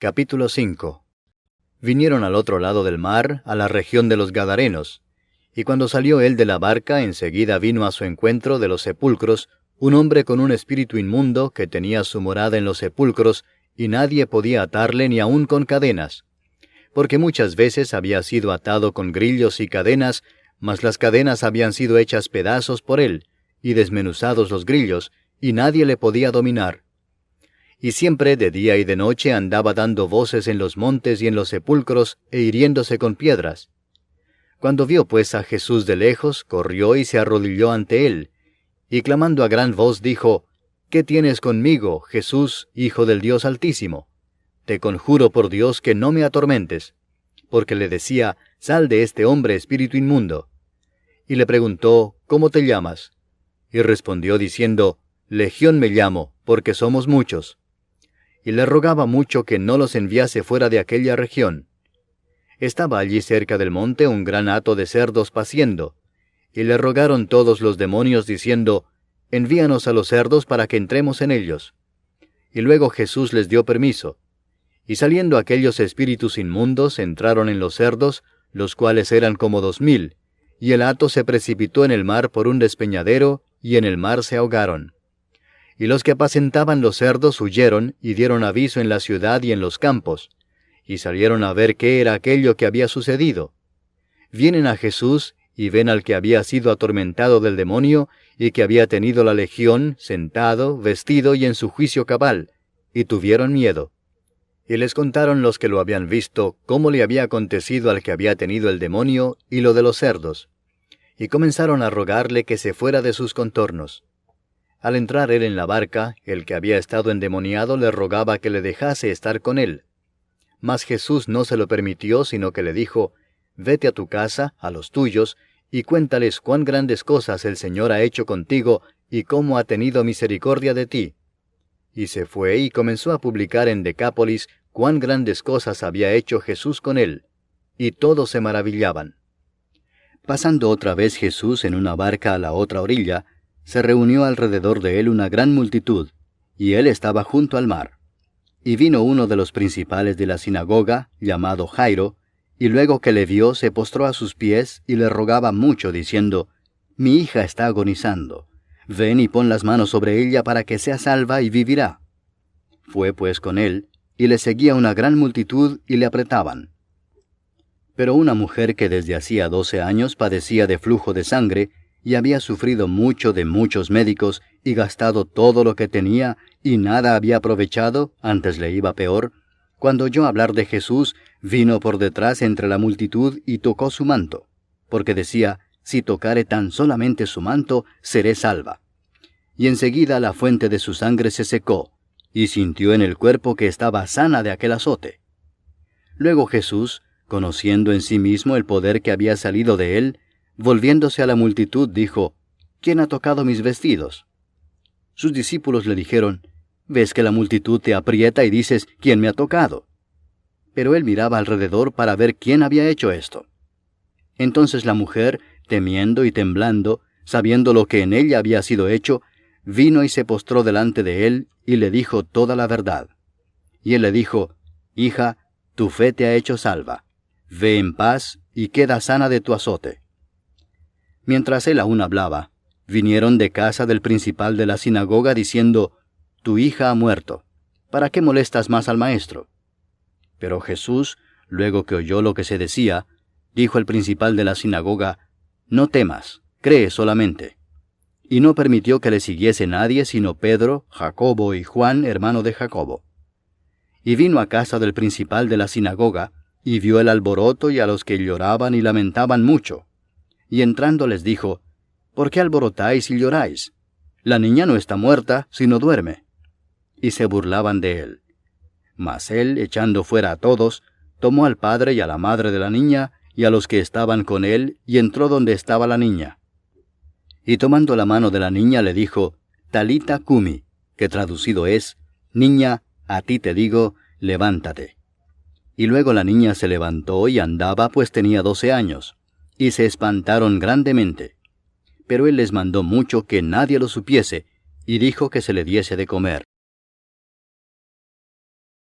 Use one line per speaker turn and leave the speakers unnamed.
Capítulo 5. Vinieron al otro lado del mar, a la región de los Gadarenos, y cuando salió él de la barca, enseguida vino a su encuentro de los sepulcros un hombre con un espíritu inmundo que tenía su morada en los sepulcros, y nadie podía atarle ni aun con cadenas, porque muchas veces había sido atado con grillos y cadenas, mas las cadenas habían sido hechas pedazos por él, y desmenuzados los grillos, y nadie le podía dominar. Y siempre de día y de noche andaba dando voces en los montes y en los sepulcros, e hiriéndose con piedras. Cuando vio pues a Jesús de lejos, corrió y se arrodilló ante él, y clamando a gran voz dijo: ¿Qué tienes conmigo, Jesús, Hijo del Dios Altísimo? Te conjuro por Dios que no me atormentes. Porque le decía: Sal de este hombre, espíritu inmundo. Y le preguntó: ¿Cómo te llamas? Y respondió diciendo: Legión me llamo, porque somos muchos. Y le rogaba mucho que no los enviase fuera de aquella región. Estaba allí cerca del monte un gran hato de cerdos paciendo, y le rogaron todos los demonios diciendo: Envíanos a los cerdos para que entremos en ellos. Y luego Jesús les dio permiso. Y saliendo aquellos espíritus inmundos entraron en los cerdos, los cuales eran como 2000, y el hato se precipitó en el mar por un despeñadero, y en el mar se ahogaron. Y los que apacentaban los cerdos huyeron, y dieron aviso en la ciudad y en los campos, y salieron a ver qué era aquello que había sucedido. Vienen a Jesús, y ven al que había sido atormentado del demonio, y que había tenido la legión, sentado, vestido y en su juicio cabal, y tuvieron miedo. Y les contaron los que lo habían visto, cómo le había acontecido al que había tenido el demonio, y lo de los cerdos. Y comenzaron a rogarle que se fuera de sus contornos. Al entrar él en la barca, el que había estado endemoniado le rogaba que le dejase estar con él. Mas Jesús no se lo permitió, sino que le dijo: Vete a tu casa, a los tuyos, y cuéntales cuán grandes cosas el Señor ha hecho contigo, y cómo ha tenido misericordia de ti. Y se fue y comenzó a publicar en Decápolis cuán grandes cosas había hecho Jesús con él, y todos se maravillaban. Pasando otra vez Jesús en una barca a la otra orilla, se reunió alrededor de él una gran multitud, y él estaba junto al mar. Y vino uno de los principales de la sinagoga, llamado Jairo, y luego que le vio se postró a sus pies y le rogaba mucho, diciendo: Mi hija está agonizando. Ven y pon las manos sobre ella para que sea salva y vivirá. Fue pues con él, y le seguía una gran multitud y le apretaban. Pero una mujer que desde hacía 12 años padecía de flujo de sangre, y había sufrido mucho de muchos médicos, y gastado todo lo que tenía, y nada había aprovechado, antes le iba peor, cuando oyó hablar de Jesús, vino por detrás entre la multitud y tocó su manto, porque decía: Si tocare tan solamente su manto, seré salva. Y enseguida la fuente de su sangre se secó, y sintió en el cuerpo que estaba sana de aquel azote. Luego Jesús, conociendo en sí mismo el poder que había salido de él, volviéndose a la multitud, dijo: ¿Quién ha tocado mis vestidos? Sus discípulos le dijeron: ¿Ves que la multitud te aprieta y dices: ¿Quién me ha tocado? Pero él miraba alrededor para ver quién había hecho esto. Entonces la mujer, temiendo y temblando, sabiendo lo que en ella había sido hecho, vino y se postró delante de él, y le dijo toda la verdad. Y él le dijo: Hija, tu fe te ha hecho salva. Ve en paz, y queda sana de tu azote. Mientras él aún hablaba, vinieron de casa del principal de la sinagoga diciendo: Tu hija ha muerto. ¿Para qué molestas más al maestro? Pero Jesús, luego que oyó lo que se decía, dijo al principal de la sinagoga: No temas, cree solamente. Y no permitió que le siguiese nadie sino Pedro, Jacobo y Juan, hermano de Jacobo. Y vino a casa del principal de la sinagoga, y vio el alboroto y a los que lloraban y lamentaban mucho. Y entrando les dijo: ¿Por qué alborotáis y lloráis? La niña no está muerta, sino duerme. Y se burlaban de él. Mas él, echando fuera a todos, tomó al padre y a la madre de la niña, y a los que estaban con él, y entró donde estaba la niña. Y tomando la mano de la niña le dijo: Talita cumi, que traducido es: Niña, a ti te digo, levántate. Y luego la niña se levantó y andaba, pues tenía 12 años. Y se espantaron grandemente. Pero él les mandó mucho que nadie lo supiese, y dijo que se le diese de comer.